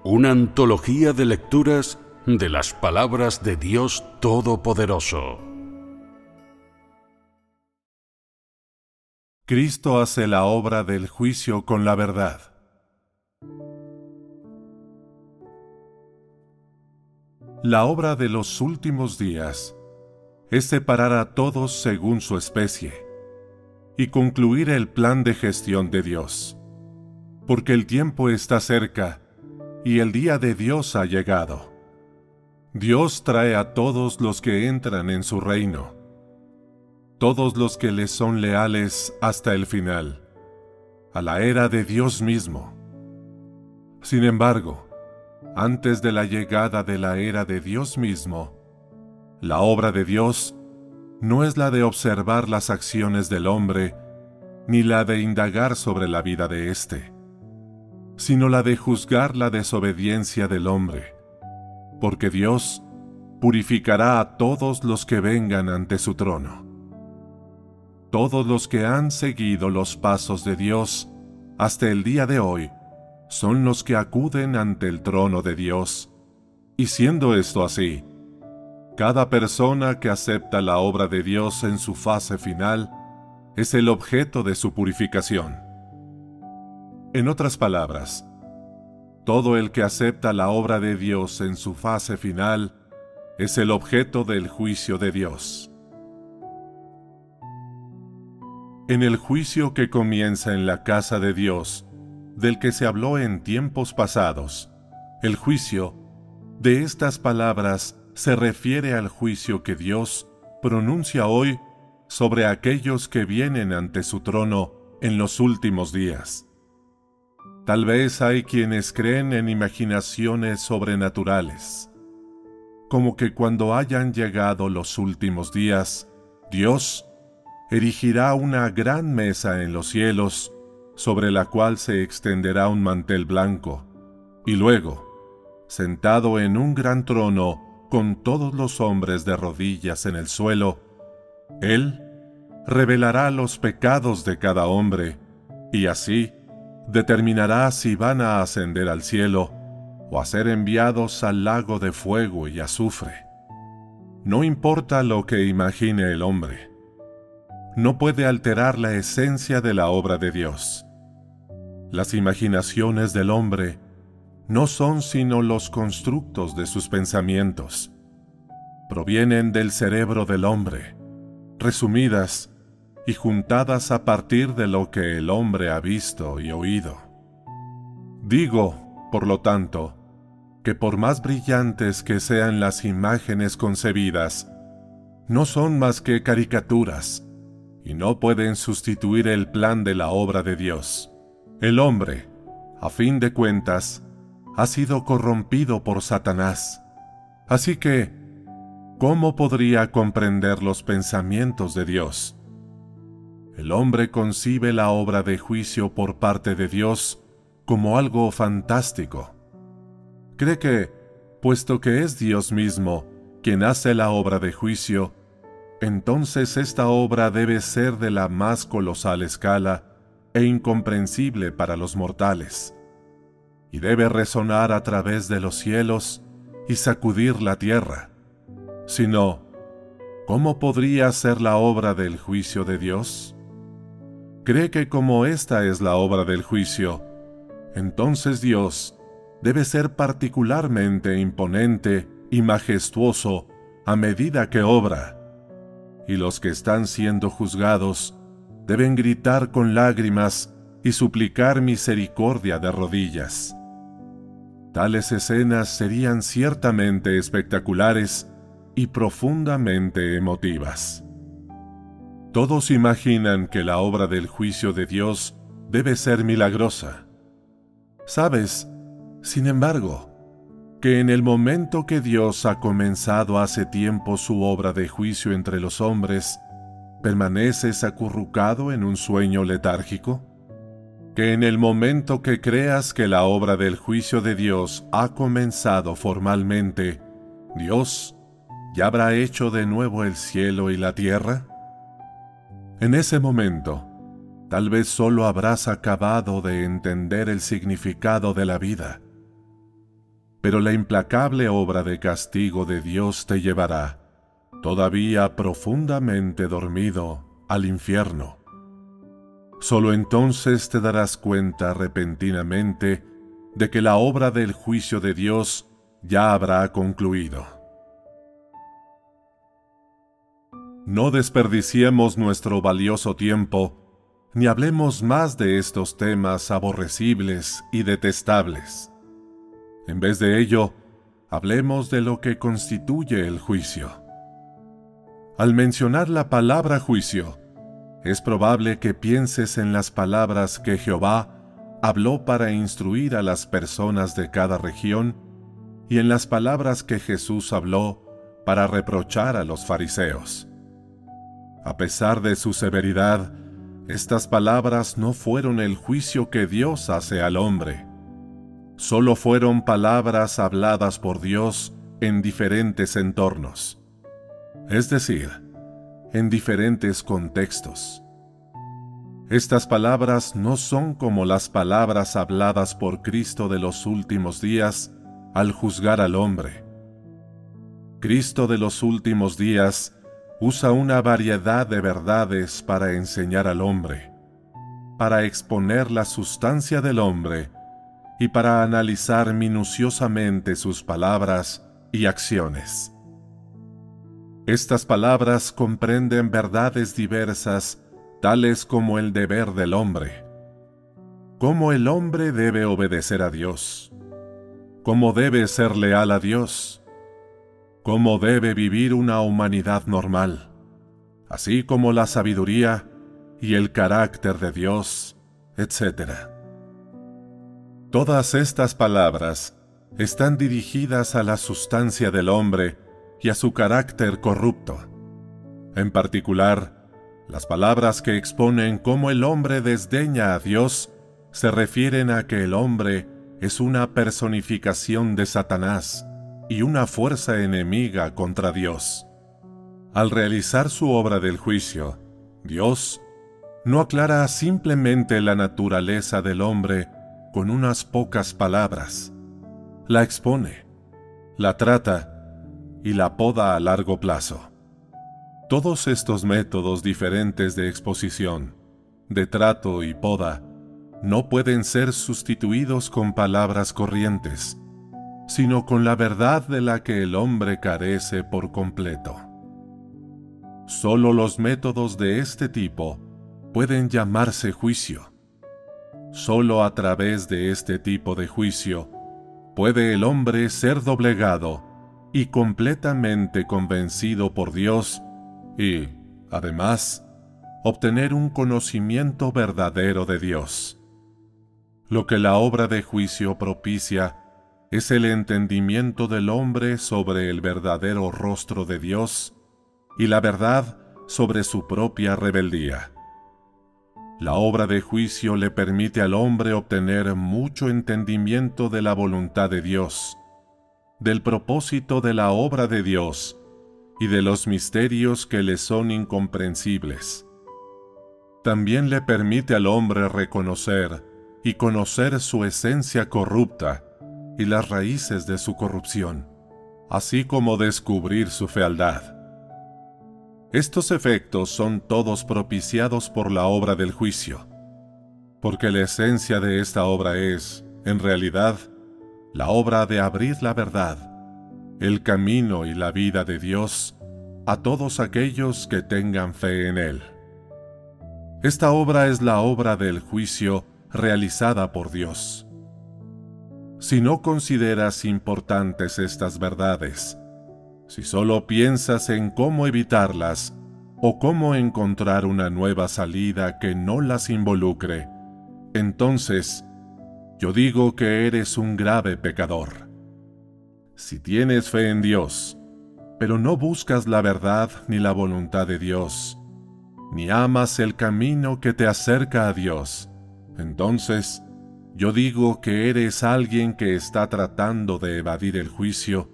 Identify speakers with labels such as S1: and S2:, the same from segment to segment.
S1: Una antología de lecturas de las palabras de Dios Todopoderoso.
S2: Cristo hace la obra del juicio con la verdad. La obra de los últimos días es separar a todos según su especie y concluir el plan de gestión de Dios, porque el tiempo está cerca y el día de Dios ha llegado. Dios trae a todos los que entran en su reino, todos los que le son leales hasta el final, a la era de Dios mismo. Sin embargo, antes de la llegada de la era de Dios mismo, la obra de Dios no es la de observar las acciones del hombre, ni la de indagar sobre la vida de éste, sino la de juzgar la desobediencia del hombre, porque Dios purificará a todos los que vengan ante su trono. Todos los que han seguido los pasos de Dios hasta el día de hoy son los que acuden ante el trono de Dios, y siendo esto así, cada persona que acepta la obra de Dios en su fase final es el objeto de su purificación. En otras palabras, todo el que acepta la obra de Dios en su fase final es el objeto del juicio de Dios. En el juicio que comienza en la casa de Dios, del que se habló en tiempos pasados, el juicio de estas palabras se refiere al juicio que Dios pronuncia hoy sobre aquellos que vienen ante su trono en los últimos días. Tal vez hay quienes creen en imaginaciones sobrenaturales, como que cuando hayan llegado los últimos días, Dios erigirá una gran mesa en los cielos, sobre la cual se extenderá un mantel blanco, y luego, sentado en un gran trono con todos los hombres de rodillas en el suelo, Él revelará los pecados de cada hombre, y así determinará si van a ascender al cielo o a ser enviados al lago de fuego y azufre. No importa lo que imagine el hombre, no puede alterar la esencia de la obra de Dios. Las imaginaciones del hombre no son sino los constructos de sus pensamientos. Provienen del cerebro del hombre, resumidas y juntadas a partir de lo que el hombre ha visto y oído. Digo, por lo tanto, que por más brillantes que sean las imágenes concebidas, no son más que caricaturas, y no pueden sustituir el plan de la obra de Dios. El hombre, a fin de cuentas, ha sido corrompido por Satanás. Así que, ¿cómo podría comprender los pensamientos de Dios? El hombre concibe la obra de juicio por parte de Dios como algo fantástico. Cree que, puesto que es Dios mismo quien hace la obra de juicio, entonces esta obra debe ser de la más colosal escala e incomprensible para los mortales, y debe resonar a través de los cielos y sacudir la tierra. Si no, ¿cómo podría ser la obra del juicio de Dios? Cree que como esta es la obra del juicio, entonces Dios debe ser particularmente imponente y majestuoso a medida que obra, y los que están siendo juzgados deben gritar con lágrimas y suplicar misericordia de rodillas. Tales escenas serían ciertamente espectaculares y profundamente emotivas. Todos imaginan que la obra del juicio de Dios debe ser milagrosa. ¿Sabes, sin embargo, que en el momento que Dios ha comenzado hace tiempo su obra de juicio entre los hombres, permaneces acurrucado en un sueño letárgico? Que en el momento que creas que la obra del juicio de Dios ha comenzado formalmente, Dios ya habrá hecho de nuevo el cielo y la tierra? En ese momento, tal vez solo habrás acabado de entender el significado de la vida. pero la implacable obra de castigo de Dios te llevará, todavía profundamente dormido, al infierno. Solo entonces te darás cuenta repentinamente de que la obra del juicio de Dios ya habrá concluido. No desperdiciemos nuestro valioso tiempo, ni hablemos más de estos temas aborrecibles y detestables. En vez de ello, hablemos de lo que constituye el juicio. Al mencionar la palabra juicio, es probable que pienses en las palabras que Jehová habló para instruir a las personas de cada región y en las palabras que Jesús habló para reprochar a los fariseos. A pesar de su severidad, estas palabras no fueron el juicio que Dios hace al hombre. Solo fueron palabras habladas por Dios en diferentes entornos, es decir, en diferentes contextos. Estas palabras no son como las palabras habladas por Cristo de los últimos días al juzgar al hombre. Cristo de los últimos días usa una variedad de verdades para enseñar al hombre, para exponer la sustancia del hombre y para analizar minuciosamente sus palabras y acciones. Estas palabras comprenden verdades diversas, tales como el deber del hombre, cómo el hombre debe obedecer a Dios, cómo debe ser leal a Dios, cómo debe vivir una humanidad normal, así como la sabiduría y el carácter de Dios, etc. Todas estas palabras están dirigidas a la sustancia del hombre y a su carácter corrupto. En particular, las palabras que exponen cómo el hombre desdeña a Dios se refieren a que el hombre es una personificación de Satanás y una fuerza enemiga contra Dios. Al realizar su obra del juicio, Dios no aclara simplemente la naturaleza del hombre con unas pocas palabras. La expone, la trata y la poda a largo plazo. Todos estos métodos diferentes de exposición, de trato y poda, no pueden ser sustituidos con palabras corrientes, sino con la verdad de la que el hombre carece por completo. Solo los métodos de este tipo pueden llamarse juicio. Solo a través de este tipo de juicio puede el hombre ser doblegado y completamente convencido por Dios y, además, obtener un conocimiento verdadero de Dios. Lo que la obra de juicio propicia es el entendimiento del hombre sobre el verdadero rostro de Dios y la verdad sobre su propia rebeldía. La obra de juicio le permite al hombre obtener mucho entendimiento de la voluntad de Dios, del propósito de la obra de Dios y de los misterios que le son incomprensibles. También le permite al hombre reconocer y conocer su esencia corrupta y las raíces de su corrupción, así como descubrir su fealdad. Estos efectos son todos propiciados por la obra del juicio, porque la esencia de esta obra es, en realidad, la obra de abrir la verdad, el camino y la vida de Dios a todos aquellos que tengan fe en Él. Esta obra es la obra del juicio realizada por Dios. Si no consideras importantes estas verdades, si solo piensas en cómo evitarlas o cómo encontrar una nueva salida que no las involucre, entonces yo digo que eres un grave pecador. Si tienes fe en Dios, pero no buscas la verdad ni la voluntad de Dios, ni amas el camino que te acerca a Dios, entonces yo digo que eres alguien que está tratando de evadir el juicio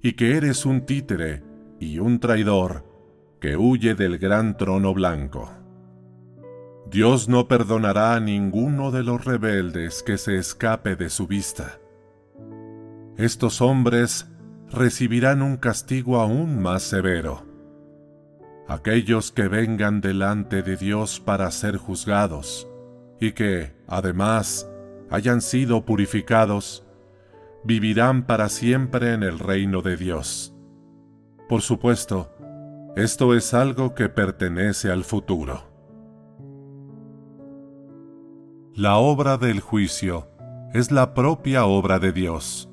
S2: y que eres un títere y un traidor que huye del gran trono blanco. Dios no perdonará a ninguno de los rebeldes que se escape de su vista. estos hombres recibirán un castigo aún más severo. Aquellos que vengan delante de Dios para ser juzgados, y que, además, hayan sido purificados, vivirán para siempre en el reino de Dios. Por supuesto, esto es algo que pertenece al futuro. La obra del juicio es la propia obra de Dios,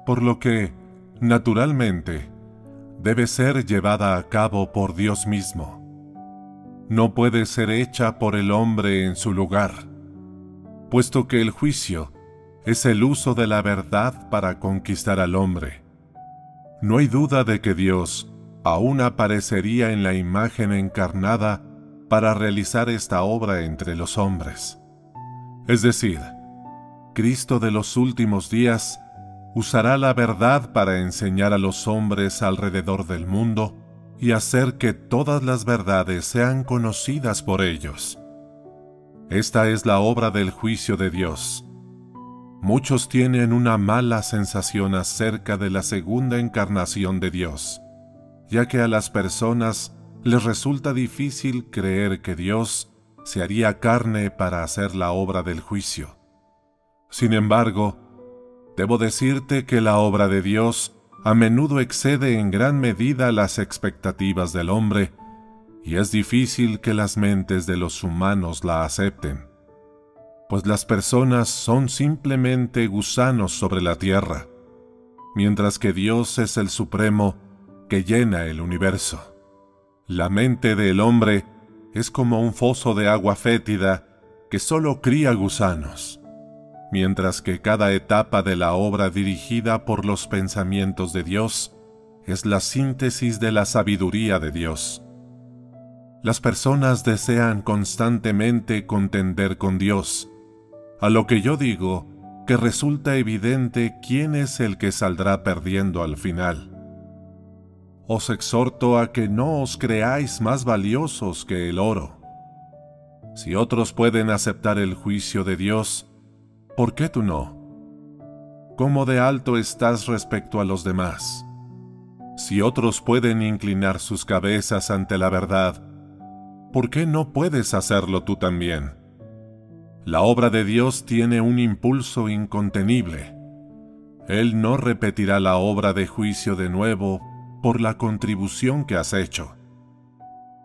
S2: por lo que, naturalmente, debe ser llevada a cabo por Dios mismo. No puede ser hecha por el hombre en su lugar, puesto que el juicio es el uso de la verdad para conquistar al hombre. No hay duda de que Dios aún aparecería en la imagen encarnada para realizar esta obra entre los hombres. Es decir, Cristo de los últimos días usará la verdad para enseñar a los hombres alrededor del mundo y hacer que todas las verdades sean conocidas por ellos. Esta es la obra del juicio de Dios. Muchos tienen una mala sensación acerca de la segunda encarnación de Dios, ya que a las personas les resulta difícil creer que Dios se haría carne para hacer la obra del juicio. Sin embargo, debo decirte que la obra de Dios a menudo excede en gran medida las expectativas del hombre, y es difícil que las mentes de los humanos la acepten, pues las personas son simplemente gusanos sobre la tierra, mientras que Dios es el Supremo que llena el universo. La mente del hombre es como un foso de agua fétida que solo cría gusanos, mientras que cada etapa de la obra dirigida por los pensamientos de Dios es la síntesis de la sabiduría de Dios. Las personas desean constantemente contender con Dios, a lo que yo digo que resulta evidente quién es el que saldrá perdiendo al final. Os exhorto a que no os creáis más valiosos que el oro. Si otros pueden aceptar el juicio de Dios, ¿por qué tú no? ¿Cómo de alto estás respecto a los demás? Si otros pueden inclinar sus cabezas ante la verdad, ¿por qué no puedes hacerlo tú también? La obra de Dios tiene un impulso incontenible. Él no repetirá la obra de juicio de nuevo por la contribución que has hecho,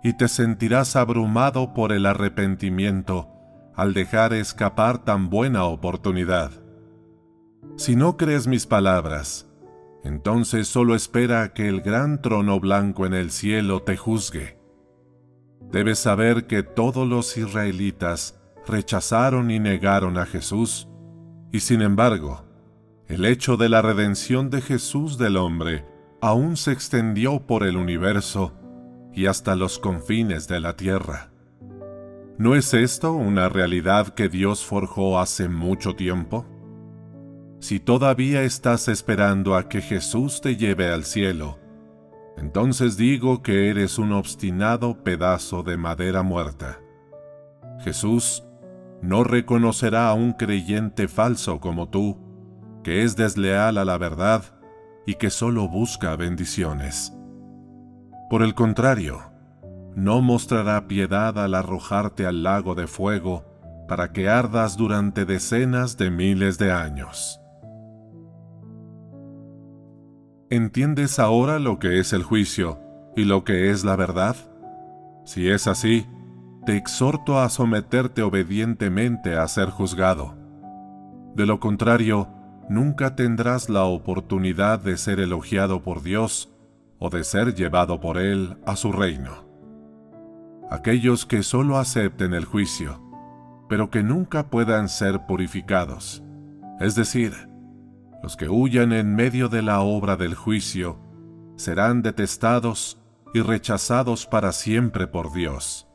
S2: y te sentirás abrumado por el arrepentimiento al dejar escapar tan buena oportunidad. Si no crees mis palabras, entonces solo espera a que el gran trono blanco en el cielo te juzgue. Debes saber que todos los israelitas rechazaron y negaron a Jesús, y sin embargo, el hecho de la redención de Jesús del hombre aún se extendió por el universo y hasta los confines de la tierra. ¿No es esto una realidad que Dios forjó hace mucho tiempo? Si todavía estás esperando a que Jesús te lleve al cielo, entonces digo que eres un obstinado pedazo de madera muerta. Jesús no reconocerá a un creyente falso como tú, que es desleal a la verdad y que solo busca bendiciones. Por el contrario, no mostrará piedad al arrojarte al lago de fuego para que ardas durante decenas de miles de años. ¿Entiendes ahora lo que es el juicio y lo que es la verdad? Si es así, te exhorto a someterte obedientemente a ser juzgado. De lo contrario, nunca tendrás la oportunidad de ser elogiado por Dios o de ser llevado por Él a su reino. Aquellos que solo acepten el juicio, pero que nunca puedan ser purificados, es decir, los que huyan en medio de la obra del juicio, serán detestados y rechazados para siempre por Dios.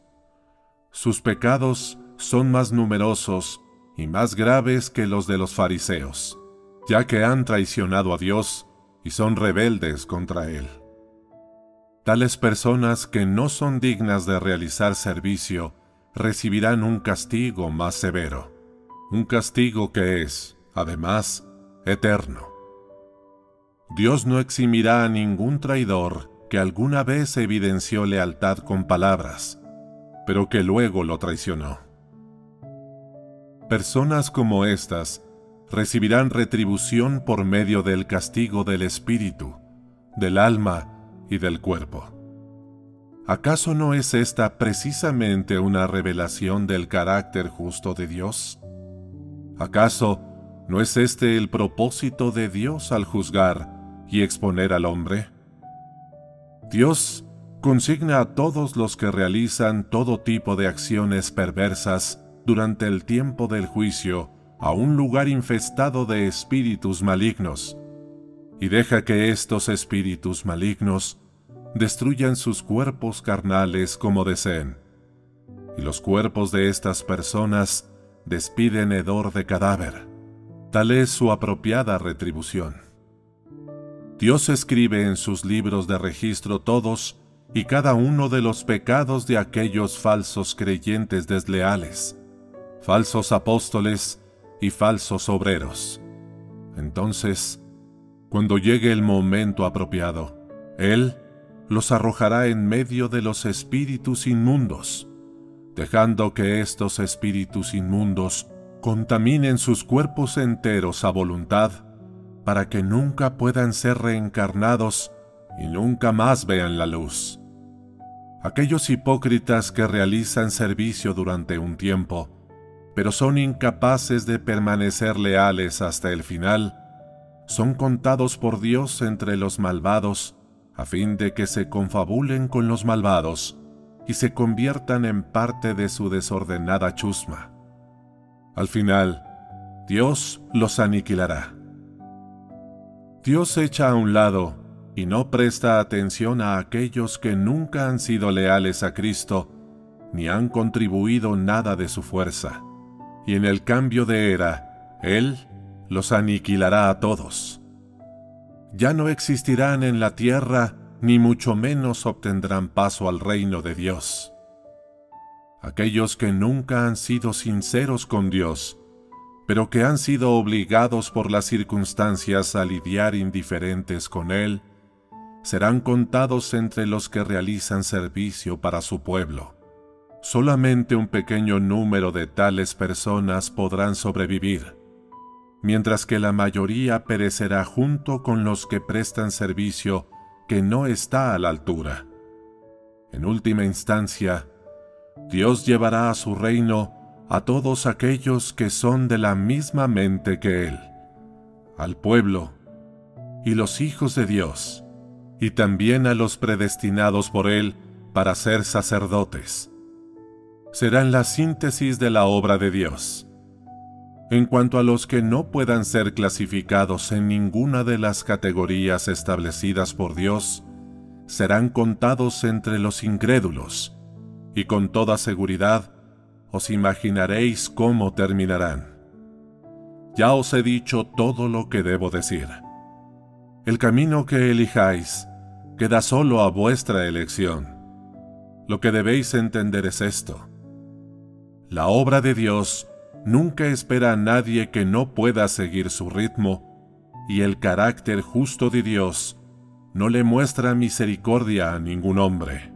S2: Sus pecados son más numerosos y más graves que los de los fariseos, ya que han traicionado a Dios y son rebeldes contra Él. Tales personas que no son dignas de realizar servicio recibirán un castigo más severo, un castigo que es, además, eterno. Dios no eximirá a ningún traidor que alguna vez evidenció lealtad con palabras, pero que luego lo traicionó. Personas como estas recibirán retribución por medio del castigo del espíritu, del alma y del cuerpo. ¿Acaso no es esta precisamente una revelación del carácter justo de Dios? ¿Acaso no es este el propósito de Dios al juzgar y exponer al hombre? Dios consigna a todos los que realizan todo tipo de acciones perversas durante el tiempo del juicio a un lugar infestado de espíritus malignos, y deja que estos espíritus malignos destruyan sus cuerpos carnales como deseen, y los cuerpos de estas personas despiden hedor de cadáver. Tal es su apropiada retribución. Dios escribe en sus libros de registro todos y cada uno de los pecados de aquellos falsos creyentes desleales, falsos apóstoles y falsos obreros. Entonces, cuando llegue el momento apropiado, Él los arrojará en medio de los espíritus inmundos, dejando que estos espíritus inmundos contaminen sus cuerpos enteros a voluntad, para que nunca puedan ser reencarnados y nunca más vean la luz. Aquellos hipócritas que realizan servicio durante un tiempo, pero son incapaces de permanecer leales hasta el final, son contados por Dios entre los malvados, a fin de que se confabulen con los malvados y se conviertan en parte de su desordenada chusma. Al final, Dios los aniquilará. Dios echa a un lado y no presta atención a aquellos que nunca han sido leales a Cristo ni han contribuido nada de su fuerza, y en el cambio de era, Él los aniquilará a todos. Ya no existirán en la tierra, ni mucho menos obtendrán paso al reino de Dios. Aquellos que nunca han sido sinceros con Dios, pero que han sido obligados por las circunstancias a lidiar indiferentes con Él, serán contados entre los que realizan servicio para su pueblo. Solamente un pequeño número de tales personas podrán sobrevivir, mientras que la mayoría perecerá junto con los que prestan servicio que no está a la altura. En última instancia, Dios llevará a su reino a todos aquellos que son de la misma mente que Él, al pueblo y los hijos de Dios, y también a los predestinados por Él para ser sacerdotes. Serán la síntesis de la obra de Dios. En cuanto a los que no puedan ser clasificados en ninguna de las categorías establecidas por Dios, serán contados entre los incrédulos, y con toda seguridad os imaginaréis cómo terminarán. Ya os he dicho todo lo que debo decir. El camino que elijáis queda solo a vuestra elección. Lo que debéis entender es esto: la obra de Dios nunca espera a nadie que no pueda seguir su ritmo, y el carácter justo de Dios no le muestra misericordia a ningún hombre.